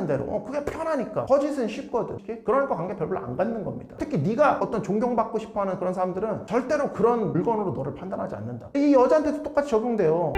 원하는 대로 그게 편하니까. 거짓은 쉽거든. 그러니까 관계 별로 안 갖는 겁니다. 특히 네가 어떤 존경받고 싶어하는 그런 사람들은 절대로 그런 물건으로 너를 판단하지 않는다. 이 여자한테도 똑같이 적용돼요.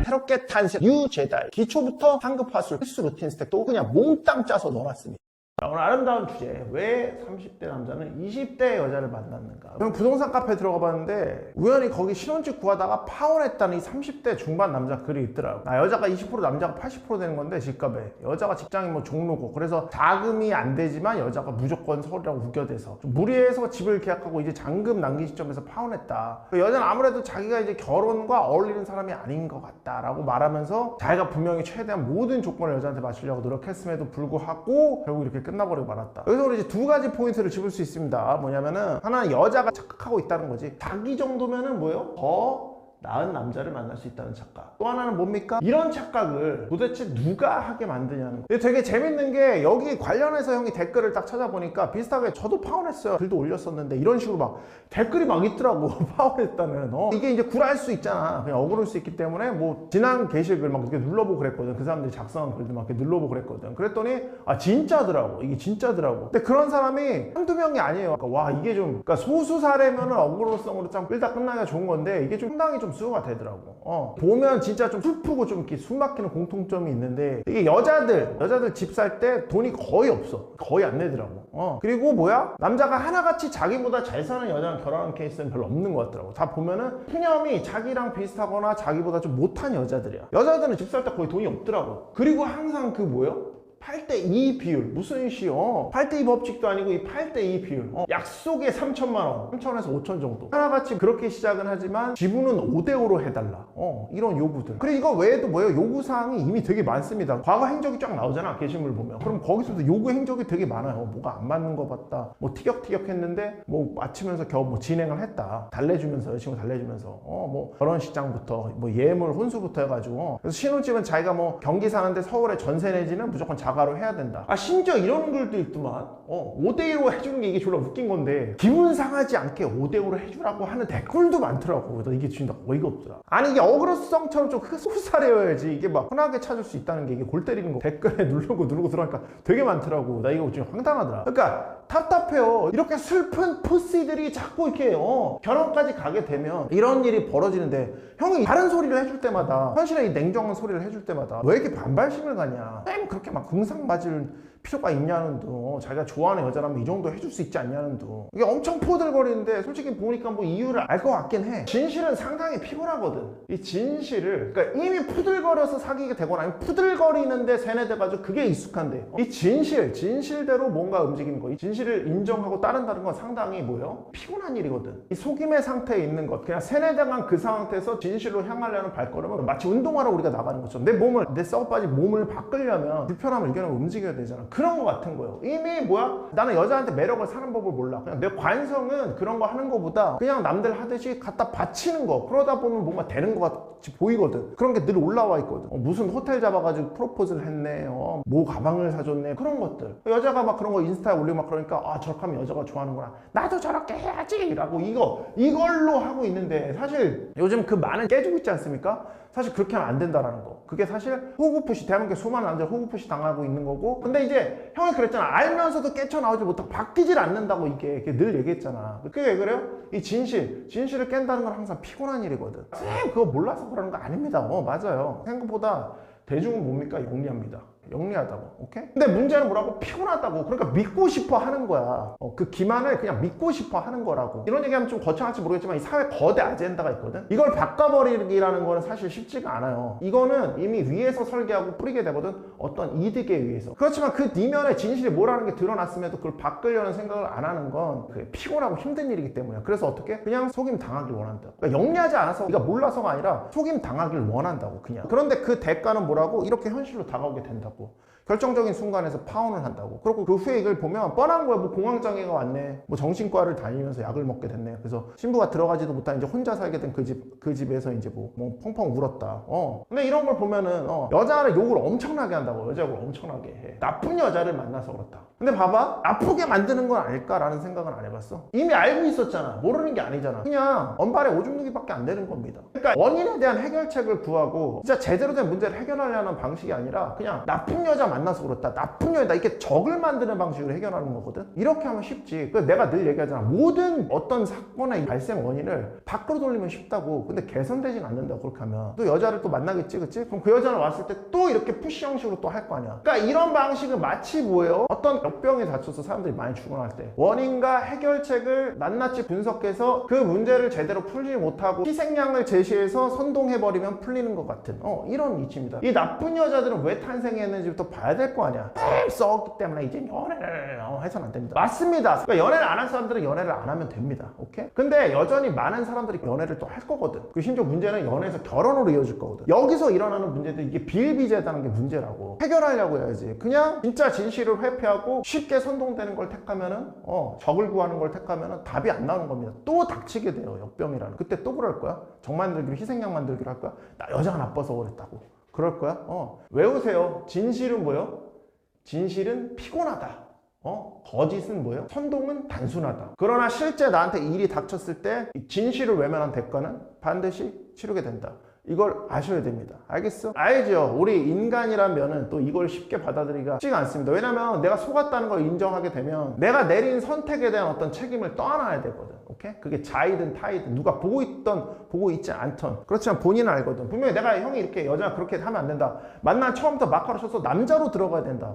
새롭게 탄생 유제달 기초부터 상급 화술 필수 루틴 스택도 그냥 몽땅 짜서 넣어놨습니다. 자, 오늘 아름다운 주제, 왜 30대 남자는 20대 여자를 만났는가. 저는 부동산 카페에 들어가 봤는데 우연히 거기 신혼집 구하다가 파혼했다는 이 30대 중반 남자 글이 있더라고. 여자가 20% 남자가 80% 되는 건데 집값에 여자가 직장이 뭐 종로고 그래서 자금이 안 되지만 여자가 무조건 서울이라고 우겨대서 좀 무리해서 집을 계약하고 이제 잔금 남긴 시점에서 파혼했다. 여자는 아무래도 자기가 이제 결혼과 어울리는 사람이 아닌 것 같다라고 말하면서 자기가 분명히 최대한 모든 조건을 여자한테 맞추려고 노력했음에도 불구하고 결국 이렇게 끝나버리고 말았다. 여기서 우리 이제 두 가지 포인트를 짚을 수 있습니다. 뭐냐면은 하나는 여자가 착각하고 있다는 거지. 자기 정도면은 뭐예요? 더 나은 남자를 만날 수 있다는 착각. 또 하나는 뭡니까? 이런 착각을 도대체 누가 하게 만드냐는 거. 되게 재밌는 게 여기 관련해서 형이 댓글을 딱 찾아보니까 비슷하게 저도 파혼했어요. 글도 올렸었는데 이런 식으로 막 댓글이 막 있더라고. 파혼했다는. 이게 이제 굴할 수 있잖아. 그냥 억울할 수 있기 때문에 뭐 지난 게시글 막 이렇게 눌러보고 그랬거든. 그 사람들이 작성한 글들 막 이렇게 눌러보고 그랬거든. 그랬더니 아 진짜더라고. 이게 진짜더라고. 근데 그런 사람이 한두 명이 아니에요. 그러니까 와 이게 좀 그러니까 소수 사례면은 억울성으로 좀 끌다 끝나기가 좋은 건데 이게 좀 상당히 좀 수요가 되더라고. 보면 진짜 좀 슬프고 좀 이렇게 숨막히는 공통점이 있는데 이게 여자들 집 살 때 돈이 거의 없어. 거의 안 내더라고. 그리고 뭐야? 남자가 하나같이 자기보다 잘 사는 여자랑 결혼하는 케이스는 별로 없는 것 같더라고. 다 보면은 푸념이 자기랑 비슷하거나 자기보다 좀 못한 여자들이야. 여자들은 집 살 때 거의 돈이 없더라고. 그리고 항상 그 뭐요? 8대2 비율. 무슨 시요? 8대2 법칙도 아니고 이 8대2 비율. 약속에 3천만 원, 3천에서 5천 정도. 하나같이 그렇게 시작은 하지만 지분은 5대5로 해달라. 이런 요구들. 그리고 이거 외에도 뭐예요? 요구사항이 이미 되게 많습니다. 과거 행적이 쫙 나오잖아. 게시물 보면. 그럼 거기서도 요구 행적이 되게 많아요. 뭐가 안 맞는 거 봤다. 뭐 티격태격 했는데 뭐 맞추면서 겨우 뭐 진행을 했다. 달래주면서 여자친구 달래주면서 뭐 결혼식장부터 뭐 예물 혼수부터 해가지고 그래서 신혼집은 자기가 뭐 경기 사는데 서울에 전세 내지는 무조건 자가로 해야 된다. 심지어 이런 글도 있더만 5대1로 해주는 게 이게 졸라 웃긴 건데 기분 상하지 않게 5대5로 해주라고 하는 댓글도 많더라고. 이게 진짜 어이가 없더라. 아니 이게 어그로성처럼 좀 크게 소사려야지 이게 막 흔하게 찾을 수 있다는 게 이게 골 때리는 거. 댓글에 누르고 들어가니까 되게 많더라고. 나 이거 지금 황당하더라. 그러니까 답답해요. 이렇게 슬픈 푸시들이 자꾸 이렇게 결혼까지 가게 되면 이런 일이 벌어지는데 형이 다른 소리를 해줄 때마다 현실의 이 냉정한 소리를 해줄 때마다 왜 이렇게 반발심을 가냐. 쌤 그렇게 막 궁상 맞을 필요가 있냐는 둥. 자기가 좋아하는 여자라면 이 정도 해줄 수 있지 않냐는 둥. 이게 엄청 포들거리는데 솔직히 보니까 뭐 이유를 알 것 같긴 해. 진실은 상당히 피곤하거든. 이 진실을 그러니까 이미 푸들거려서 사귀게 되거나 아니면 푸들거리는데 세뇌돼가지고 그게 익숙한데 이 진실대로 뭔가 움직이는 거. 이 진실을 인정하고 따른다는 건 상당히 뭐예요? 피곤한 일이거든. 이 속임의 상태에 있는 것. 그냥 세뇌당한 그 상태에서 진실로 향하려는 발걸음은 마치 운동하러 우리가 나가는 것처럼 내 썩어빠진 몸을 바꾸려면 불편함을 이겨내고 움직여야 되잖아. 그런 거 같은 거예요. 이미 뭐야? 나는 여자한테 매력을 사는 법을 몰라. 그냥 내 관성은 그런 거 하는 거보다 그냥 남들 하듯이 갖다 바치는 거. 그러다 보면 뭔가 되는 것 같이 보이거든. 그런 게 늘 올라와 있거든. 무슨 호텔 잡아가지고 프로포즈를 했네. 뭐 가방을 사줬네. 그런 것들. 여자가 막 그런 거 인스타에 올리고 막 그러니까 저렇게 하면 여자가 좋아하는구나. 나도 저렇게 해야지. 라고 이걸로 하고 있는데 사실 요즘 그 만을 깨지고 있지 않습니까? 사실 그렇게 하면 안 된다라는 거. 그게 사실 호구푸시, 대한민국에 수많은 남자들 호구푸시 당하고 있는 거고. 근데 이제 형이 그랬잖아. 알면서도 깨쳐나오지 못하고 바뀌질 않는다고 이게 늘 얘기했잖아. 그게 왜 그래요? 이 진실을 깬다는 건 항상 피곤한 일이거든. 쌤 그거 몰라서 그러는 거 아닙니다. 맞아요. 생각보다 대중은 뭡니까? 영리합니다. 영리하다고. 오케이? 근데 문제는 뭐라고? 피곤하다고. 그러니까 믿고 싶어 하는 거야. 그 기만을 그냥 믿고 싶어 하는 거라고. 이런 얘기하면 좀 거창할지 모르겠지만 이 사회 거대 아젠다가 있거든. 이걸 바꿔버리기라는 거는 사실 쉽지가 않아요. 이거는 이미 위에서 설계하고 뿌리게 되거든. 어떤 이득에 의해서. 그렇지만 그 이면에 진실이 뭐라는 게 드러났음에도 그걸 바꾸려는 생각을 안 하는 건 그게 피곤하고 힘든 일이기 때문이야. 그래서 어떻게? 그냥 속임 당하길 원한다. 그러니까 영리하지 않아서 네가 몰라서가 아니라 속임 당하길 원한다고 그냥. 그런데 그 대가는 뭐라고? 이렇게 현실로 다가오게 된다고. 한다고. 결정적인 순간에서 파혼을 한다고. 그리고 그 후에 이걸 보면 뻔한 거야. 뭐 공황장애가 왔네, 뭐 정신과를 다니면서 약을 먹게 됐네, 그래서 신부가 들어가지도 못한 이제 혼자 살게 된 그 집에서 이제 뭐 펑펑 울었다. 근데 이런 걸 보면은 여자를 욕을 엄청나게 한다고. 여자 욕을 엄청나게 해. 나쁜 여자를 만나서 그렇다. 근데 봐봐, 아프게 만드는 건 아닐까라는 생각은 안 해봤어? 이미 알고 있었잖아. 모르는 게 아니잖아. 그냥 언발에 오줌 누기밖에 안 되는 겁니다. 그러니까 원인에 대한 해결책을 구하고 진짜 제대로 된 문제를 해결하려는 방식이 아니라 그냥 나쁜 여자 만나서 그렇다, 나쁜 여자다, 이렇게 적을 만드는 방식으로 해결하는 거거든. 이렇게 하면 쉽지. 그래서 내가 늘 얘기하잖아. 모든 어떤 사건의 발생 원인을 밖으로 돌리면 쉽다고. 근데 개선되진 않는다고. 그렇게 하면 또 여자를 또 만나겠지, 그치? 그럼 그 여자는 왔을 때 또 이렇게 푸시 형식으로 또 할 거 아니야. 그러니까 이런 방식은 마치 뭐예요? 어떤 역병에 다쳐서 사람들이 많이 죽어날 때 원인과 해결책을 낱낱이 분석해서 그 문제를 제대로 풀지 못하고 희생양을 제시해서 선동해버리면 풀리는 것 같은 이런 이치입니다. 이 나쁜 여자들은 왜 탄생했는지부터 봐야 될 거 아니야. 썩기 때문에 이제 연애를 해서는 안 됩니다. 맞습니다. 그러니까 연애를 안 한 사람들은 연애를 안 하면 됩니다. 오케이? 근데 여전히 많은 사람들이 연애를 또 할 거거든. 그 심지어 문제는 연애에서 결혼으로 이어질 거거든. 여기서 일어나는 문제도 이게 비일비재하다는 게 문제라고. 해결하려고 해야지. 그냥 진짜 진실을 회피하고 쉽게 선동되는 걸 택하면은 적을 구하는 걸 택하면은 답이 안 나오는 겁니다. 또 닥치게 돼요. 역병이라는. 그때 또 그럴 거야? 정 만들기로, 희생양 만들기로 할 거야? 나 여자가 나빠서 그랬다고. 그럴 거야? 외우세요. 진실은 뭐요? 진실은 피곤하다. 거짓은 뭐예요? 선동은 단순하다. 그러나 실제 나한테 일이 닥쳤을 때 진실을 외면한 대가는 반드시 치르게 된다. 이걸 아셔야 됩니다. 알겠어? 알죠? 우리 인간이라면은 또 이걸 쉽게 받아들이기가 쉽지가 않습니다. 왜냐면 내가 속았다는 걸 인정하게 되면 내가 내린 선택에 대한 어떤 책임을 떠안아야 되거든. 오케이? 그게 자이든 타이든 누가 보고 있던 보고 있지 않던, 그렇지만 본인은 알거든. 분명히 내가 형이 이렇게 여자 그렇게 하면 안 된다. 만난 처음부터 막가로 쳐서 남자로 들어가야 된다.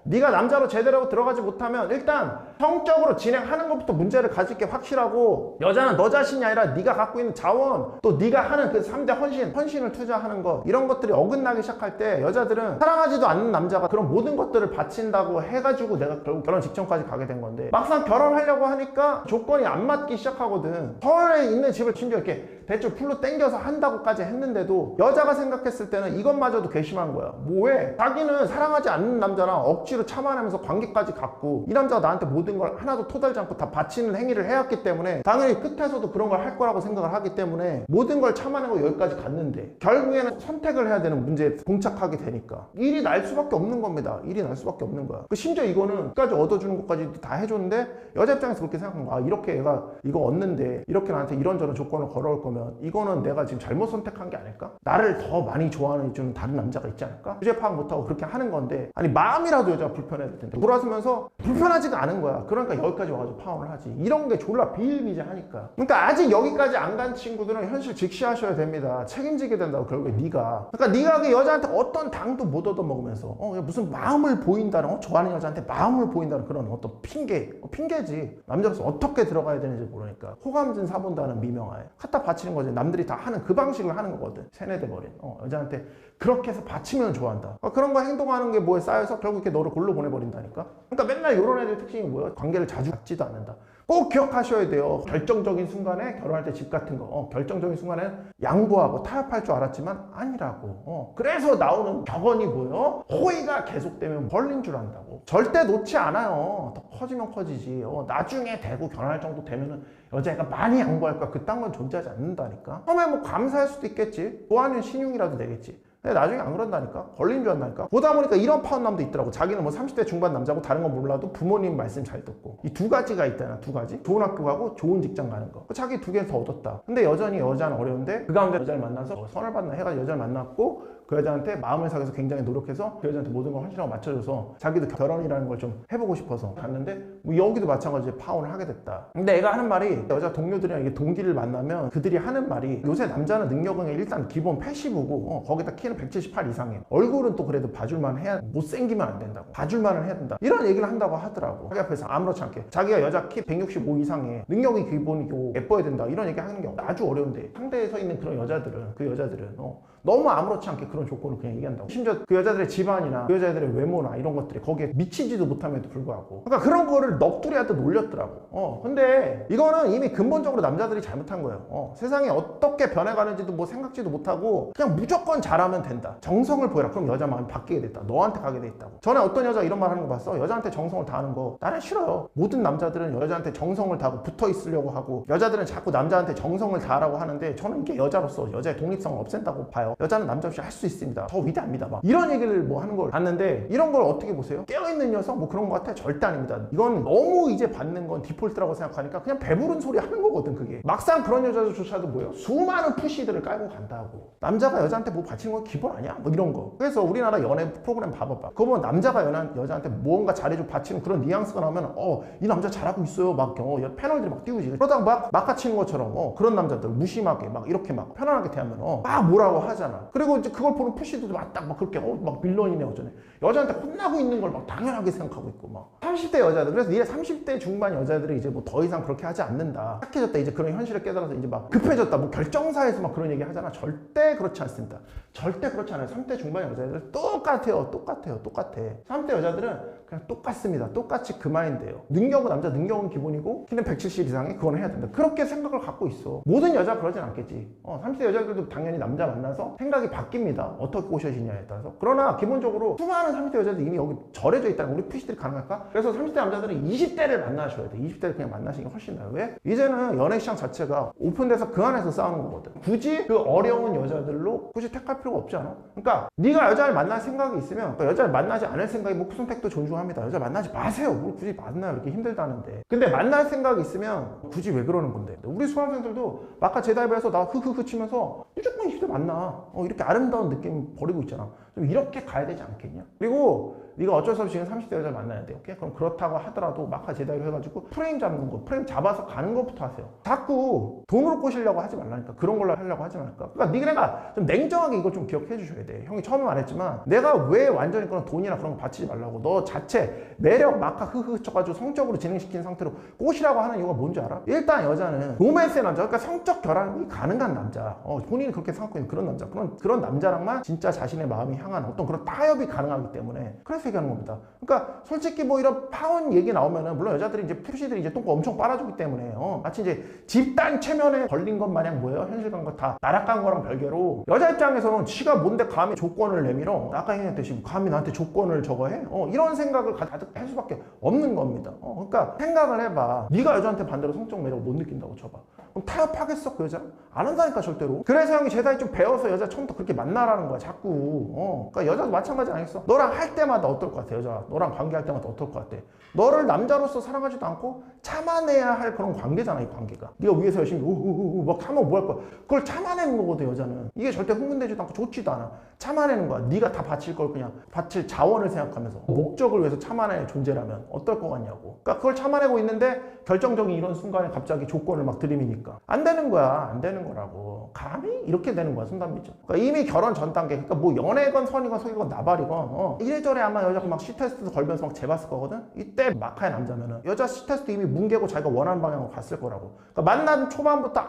네가 남자로 제대로 들어가지 못하면 일단 성적으로 진행하는 것부터 문제를 가질 게 확실하고, 여자는 너 자신이 아니라 네가 갖고 있는 자원, 또 네가 하는 그 3대 헌신을 투자하는 것, 이런 것들이 어긋나기 시작할 때 여자들은 사랑하지도 않는 남자가 그런 모든 것들을 바친다고 해가지고 내가 결국 결혼 직전까지 가게 된 건데, 막상 결혼하려고 하니까 조건이 안 맞기 시작하거든. 서울에 있는 집을 심지어 이렇게 대출 풀로 땡겨서 한다고까지 했는데도 여자가 생각했을 때는 이것마저도 괘씸한 거야. 왜? 자기는 사랑하지 않는 남자랑 억지로 참아내면서 관계까지 갖고 이 남자가 나한테 모든 걸 하나도 토달지 않고 다 바치는 행위를 해왔기 때문에 당연히 끝에서도 그런 걸 할 거라고 생각을 하기 때문에 모든 걸 참아내고 여기까지 갔는데 결국에는 선택을 해야 되는 문제에 봉착하게 되니까 일이 날 수밖에 없는 겁니다. 일이 날 수밖에 없는 거야. 심지어 이거는 끝까지 얻어주는 것까지 다 해줬는데 여자 입장에서 그렇게 생각하는 거야. 이렇게 얘가 이거 얻는데 이렇게 나한테 이런저런 조건을 걸어올 거면 이거는 내가 지금 잘못 선택한 게 아닐까? 나를 더 많이 좋아하는 좀 다른 남자가 있지 않을까? 주제 파악 못하고 그렇게 하는 건데, 아니 마음이라도 여자가 불편해야 될 텐데 돌아서면서 불편하지가 않은 거야. 그러니까 여기까지 와가지고 파혼을 하지. 이런 게 졸라 비일비재하니까. 그러니까 아직 여기까지 안 간 친구들은 현실 직시하셔야 됩니다. 책임지게 된다고. 결국에 네가, 그러니까 네가 그 여자한테 어떤 당도 못 얻어먹으면서 무슨 마음을 보인다는, 좋아하는 여자한테 마음을 보인다는 그런 어떤 핑계지. 남자로서 어떻게 들어가야 되는지 모르니까 호감진 사본다는 미명하에 갖다 바치는 거지. 남들이 다 하는 그 방식을 하는 거거든. 세뇌돼버린 여자한테 그렇게 해서 바치면 좋아한다. 그런 거 행동하는 게 뭐에 쌓여서 결국 이렇게 너를 골로 보내버린다니까. 그러니까 맨날 이런 애들 특징이 뭐예요? 관계를 자주 갖지도 않는다. 꼭 기억하셔야 돼요. 결정적인 순간에, 결혼할 때 집 같은 거, 결정적인 순간에 양보하고 타협할 줄 알았지만 아니라고. 그래서 나오는 격언이 뭐예요? 호의가 계속되면 벌린 줄 안다고. 절대 놓지 않아요. 더 커지면 커지지. 나중에 되고 결혼할 정도 되면은 여자애가 많이 양보할 거야. 그딴 건 존재하지 않는다니까. 처음에 뭐 감사할 수도 있겠지. 좋아하는 신용이라도 되겠지. 근데 나중에 안 그런다니까. 걸린 줄 안다니까. 보다 보니까 이런 파운남도 있더라고. 자기는 뭐 30대 중반 남자고 다른 건 몰라도 부모님 말씀 잘 듣고. 이 두 가지가 있잖아. 두 가지. 좋은 학교 가고 좋은 직장 가는 거. 자기 두 개 더 얻었다. 근데 여전히 여자는 어려운데 그 가운데 여자를 만나서 선을 받나 해가지고 여자를 만났고 그 여자한테 마음을 사귀어서 굉장히 노력해서 그 여자한테 모든 걸 헌신하고 맞춰줘서 자기도 결혼이라는 걸 좀 해보고 싶어서 갔는데 뭐 여기도 마찬가지로 파혼을 하게 됐다. 근데 애가 하는 말이, 여자 동료들이랑 이게 동기를 만나면 그들이 하는 말이, 요새 남자는 능력은 일단 기본 85고 거기다 키는 178 이상해. 얼굴은 또 그래도 봐줄만 해야, 못생기면 안 된다고. 봐줄만은 해야 된다. 이런 얘기를 한다고 하더라고. 자기 앞에서 아무렇지 않게. 자기가 여자 키 165 이상에 능력이 기본이고 예뻐야 된다. 이런 얘기 하는 게 아주 어려운데 상대에 서 있는 그런 여자들은, 그 여자들은 너무 아무렇지 않게 그런 그런 조건을 그냥 얘기한다고. 심지어 그 여자들의 집안이나 그 여자들의 외모나 이런 것들이 거기에 미치지도 못함에도 불구하고, 그러니까 그런 거를 넋두리한테 놀렸더라고. 근데 이거는 이미 근본적으로 남자들이 잘못한 거예요. 세상이 어떻게 변해가는지도 뭐 생각지도 못하고 그냥 무조건 잘하면 된다, 정성을 보여라, 그럼 여자 마음이 바뀌게 됐다, 너한테 가게 돼 있다고. 전에 어떤 여자 이런 말 하는 거 봤어. 여자한테 정성을 다하는 거 나는 싫어요. 모든 남자들은 여자한테 정성을 다하고 붙어 있으려고 하고, 여자들은 자꾸 남자한테 정성을 다하라고 하는데, 저는 이게 여자로서 여자의 독립성을 없앤다고 봐요. 여자는 남자 없이 할 수 있습니다, 더 위대합니다, 막 이런 얘기를 뭐 하는 걸 봤는데, 이런 걸 어떻게 보세요? 깨어있는 녀석 뭐 그런 거 같아? 절대 아닙니다. 이건 너무 이제 받는 건 디폴트라고 생각하니까 그냥 배부른 소리 하는 거거든. 그게 막상 그런 여자조차도 뭐예요? 수많은 푸시들을 깔고 간다고. 남자가 여자한테 뭐 바치는 건 기본 아니야? 뭐 이런 거. 그래서 우리나라 연애 프로그램 봐봐봐. 그거 보면 남자가 여자한테 무언가 잘해주고 바치는 그런 뉘앙스가 나오면 이 남자 잘하고 있어요, 막 패널들이 막 띄우지. 그러다가 막 깎아치는 것처럼 그런 남자들 무심하게 막 이렇게 막 편안하게 대하면 막 뭐라고 하잖아. 그리고 이제 그걸 보는 푸시들도 막 그렇게 막 빌런이네 어쩌네, 여자한테 혼나고 있는 걸 막 당연하게 생각하고 있고. 막 30대 여자들, 그래서 이래 30대 중반 여자들이 이제 뭐 더 이상 그렇게 하지 않는다, 착해졌다, 이제 그런 현실을 깨달아서 이제 막 급해졌다, 뭐 결정사에서 막 그런 얘기 하잖아. 절대 그렇지 않습니다. 절대 그렇지 않아요. 30대 중반 여자들 똑같아요. 30대 여자들은 그냥 똑같습니다. 똑같이 그 마인드예요. 능력은 남자 능력은 기본이고 키는 170 이상에 그건 해야 된다, 그렇게 생각을 갖고 있어. 모든 여자 그러진 않겠지. 30대 여자들도 당연히 남자 만나서 생각이 바뀝니다, 어떻게 꼬셔지냐에 따라서. 그러나 기본적으로 수많은 30대 여자들 이미 여기 절해져 있다는, 우리 푸시들이 가능할까? 그래서 30대 남자들은 20대를 만나셔야 돼. 20대를 그냥 만나시는 게 훨씬 나아요. 왜? 이제는 연애 시장 자체가 오픈돼서 그 안에서 싸우는 거거든. 굳이 그 어려운 여자들로 굳이 택할 필요가 없지 않아? 그러니까 네가 여자를 만날 생각이 있으면, 그러니까 여자를 만나지 않을 생각이 뭐 선택도 존중합니다. 여자 만나지 마세요. 뭘 굳이 만나요, 이렇게 힘들다는데. 근데 만날 생각이 있으면 굳이 왜 그러는 건데? 우리 수강생들도 아까 제다이브에서 나 흐흐흐 치면서 무조건 20대 만나, 이렇게 아름다운 느낌 버리고 있잖아. 좀 이렇게 가야 되지 않겠냐? 그리고 네가 어쩔 수 없이 지금 30대 여자를 만나야 돼. 오케이? 그럼 그렇다고 하더라도 마카 제다이로 해가지고 프레임 잡는 거, 프레임 잡아서 가는 것부터 하세요. 자꾸 돈으로 꼬시려고 하지 말라니까. 그런 걸로 하려고 하지 말까. 그러니까 네가 좀 냉정하게 이걸 좀 기억해 주셔야 돼. 형이 처음에 말했지만 내가 왜 완전히 그런 돈이나 그런 거 바치지 말라고, 너 자체 매력 마카 흐흐 쳐가지고 성적으로 진행시킨 상태로 꼬시라고 하는 이유가 뭔지 알아? 일단 여자는 로맨스의 남자, 그러니까 성적 결합이 가능한 남자, 본인이 그렇게 생각하고 있는 그런 남자, 그런 남자랑만 진짜 자신의 마음이 향한 어떤 그런 타협이 가능하기 때문에 그래서 얘기하는 겁니다. 그러니까 솔직히 뭐 이런 파혼 얘기 나오면은 물론 여자들이 이제 푸시들이 이제 똥꼬 엄청 빨아주기 때문에 마치 이제 집단 체면에 걸린 것 마냥 뭐예요? 현실감과 다 날아간 거랑 별개로 여자 입장에서는 지가 뭔데 감히 조건을 내밀어? 아까 얘기했듯이 감히 나한테 조건을 저거 해? 이런 생각을 가득 할 수밖에 없는 겁니다. 그러니까 생각을 해봐. 네가 여자한테 반대로 성적 매력을 못 느낀다고 쳐봐. 그럼 타협하겠어, 그 여자? 안 한다니까 절대로. 그래서 형이 제다이 좀 배워서 여자 처음부터 그렇게 만나라는 거야 자꾸. 그러니까 여자도 마찬가지 아니겠어? 너랑 할 때마다 어떨 것 같아? 여자 너랑 관계할 때마다 어떨 것 같아? 너를 남자로서 사랑하지도 않고 참아내야 할 그런 관계잖아, 이 관계가. 네가 위에서 열심히 우우우 막 하면 뭐 할 거야? 그걸 참아내는 거거든, 여자는. 이게 절대 흥분되지도 않고 좋지도 않아. 참아내는 거야. 네가 다 바칠 걸 그냥 바칠 자원을 생각하면서 목적을 위해서 참아내는 존재라면 어떨 것 같냐고. 그러니까 그걸 참아내고 있는데 결정적인 이런 순간에 갑자기 조건을 막 들이미니까 안 되는 거야. 안 되는 거라고. 감히 이렇게 되는 거야, 손담비죠. 그러니까 이미 결혼 전 단계, 그러니까 뭐 연애건 선이건 속이건 나발이건 이래저래 아마 여자가 막 C테스트 걸면서 막 재봤을 거거든. 이때 마카의 남자면은 여자 C테스트 이미 뭉개고 자기가 원하는 방향으로 갔을 거라고. 그러니까 만난 초반부터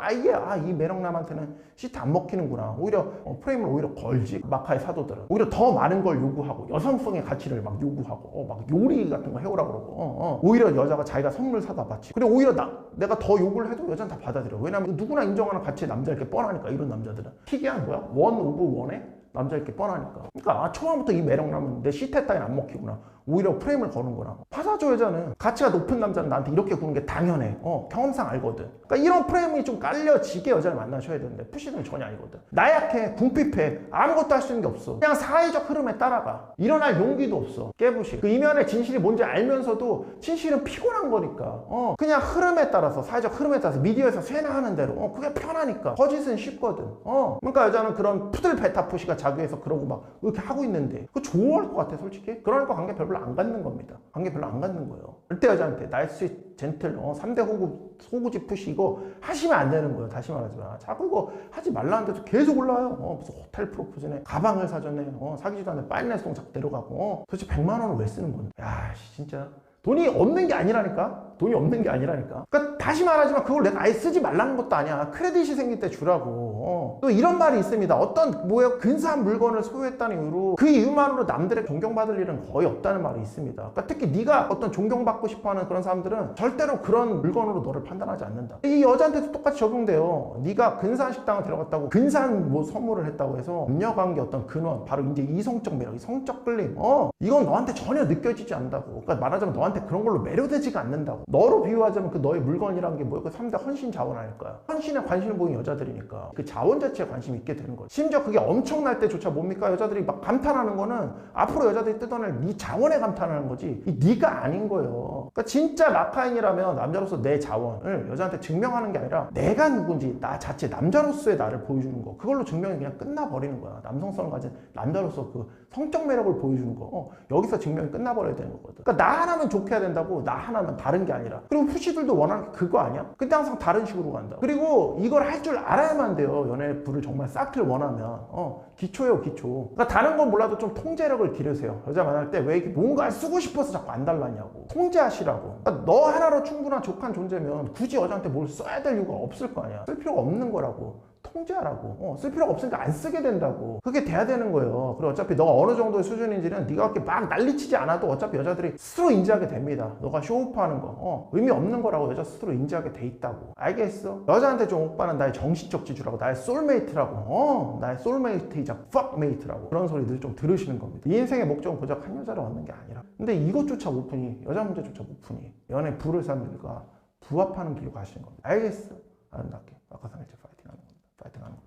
이 매력남한테는 C트 안 먹히는구나. 오히려 프레임을 오히려 걸지. 마카의 사도들은 오히려 더 많은 걸 요구하고 여성성의 가치를 막 요구하고 막 요리 같은 거 해오라고 그러고 오히려 여자가 자기가 선물 사다 바치. 그리고 오히려 내가 더 요구를 해도 여자는 다 받아들여. 왜냐면 누구나 인정하는 가치의 남자 이렇게 뻔하니까. 이런 남자들은 희귀한 뭐야? 원 오브 원에 남자 이렇게 뻔하니까. 그러니까 초반부터 이 매력남은 내 C테 따윈 안 먹히구나. 오히려 프레임을 거는 거나. 받아줘. 여자는 가치가 높은 남자는 나한테 이렇게 구는 게 당연해. 경험상 알거든. 그러니까 이런 프레임이 좀 깔려지게 여자를 만나셔야 되는데 푸시는 전혀 아니거든. 나약해, 궁핍해, 아무것도 할 수 있는 게 없어. 그냥 사회적 흐름에 따라가. 일어날 용기도 없어. 깨부시. 그 이면의 진실이 뭔지 알면서도 진실은 피곤한 거니까 그냥 흐름에 따라서, 사회적 흐름에 따라서 미디어에서 쇠나하는 대로 그게 편하니까. 거짓은 쉽거든. 그러니까 여자는 그런 푸들 베타 푸시가 자기에서 그러고 막 이렇게 하고 있는데 그거 좋아할 것 같아, 솔직히. 그러니까 관계 별로 안 갖는 겁니다. 관계 별로 안 갖는 거예요. 절대 여자한테 날씨 젠틀 3대 호구지 푸시 이거 하시면 안 되는 거예요. 다시 말하지만 자꾸 이거 하지 말라는데도 계속 올라와요. 무슨 호텔 프로포즈네, 가방을 사줬네, 사귀지도 않는데 빨래송 자꾸 데려가고. 도대체 100만 원을 왜 쓰는 건데? 야 진짜 돈이 없는 게 아니라니까. 돈이 없는 게 아니라니까. 그러니까 다시 말하지만 그걸 내가 아예 쓰지 말라는 것도 아니야. 크레딧이 생길 때 주라고. 또 이런 말이 있습니다. 어떤 뭐예요? 근사한 물건을 소유했다는 이유로 그 이유만으로 남들에게 존경받을 일은 거의 없다는 말이 있습니다. 그러니까 특히 네가 어떤 존경받고 싶어하는 그런 사람들은 절대로 그런 물건으로 너를 판단하지 않는다. 이 여자한테도 똑같이 적용돼요. 네가 근사한 식당을 들어갔다고 근사한 뭐 선물을 했다고 해서 남녀관계 어떤 근원, 바로 이제 이성적 매력, 성적 끌림, 이건 너한테 전혀 느껴지지 않는다고. 그러니까 말하자면 너한테 그런 걸로 매료되지가 않는다고. 너로 비유하자면 그 너의 물건이란 게 뭐야? 그 3대 헌신 자원 아닐까요? 헌신에 관심을 보이는 여자들이니까 그 자원 자체에 관심이 있게 되는 거지. 심지어 그게 엄청날 때조차 뭡니까? 여자들이 막 감탄하는 거는 앞으로 여자들이 뜯어낼 네 자원에 감탄하는 거지 네가 아닌 거예요. 그러니까 진짜 라카인이라면 남자로서 내 자원을 여자한테 증명하는 게 아니라 내가 누군지 나 자체 남자로서의 나를 보여주는 거, 그걸로 증명이 그냥 끝나버리는 거야. 남성성을 가진 남자로서 그 성적 매력을 보여주는 거, 여기서 증명이 끝나버려야 되는 거거든. 그러니까 나 하나면 좋게 해야 된다고. 나 하나면 다른 게 아니라. 그리고 푸시들도 원하는 게 그거 아니야? 근데 항상 다른 식으로 간다. 그리고 이걸 할 줄 알아야만 돼요. 연애 불을 정말 쌓길 원하면. 기초예요, 기초. 그러니까 다른 건 몰라도 좀 통제력을 기르세요. 여자 만날 때 왜 이렇게 뭔가 쓰고 싶어서 자꾸 안 달라냐고. 통제하시라고. 그러니까 너 하나로 충분한 족한 존재면 굳이 여자한테 뭘 써야 될 이유가 없을 거 아니야. 쓸 필요가 없는 거라고. 통제하라고. 쓸 필요가 없으니까 안 쓰게 된다고. 그게 돼야 되는 거예요. 그리고 어차피 너가 어느 정도의 수준인지는 네가 그렇게 막 난리치지 않아도 어차피 여자들이 스스로 인지하게 됩니다. 너가 쇼오프하는 거 의미 없는 거라고 여자 스스로 인지하게 돼 있다고. 알겠어? 여자한테 좀 오빠는 나의 정신적 지주라고, 나의 솔메이트라고, 나의 솔메이트이자 퍽메이트라고, 그런 소리들 좀 들으시는 겁니다. 이 인생의 목적은 고작 한 여자를 얻는 게 아니라. 근데 이것조차 못 푸니, 여자 문제조차 못 푸니 연애 불을 쌓는 일과 부합하는 길로 가시는 겁니다. 알겠어? 아름답게 막하산일체 파이팅 하는 겁니다. 파이팅 하는 겁니다.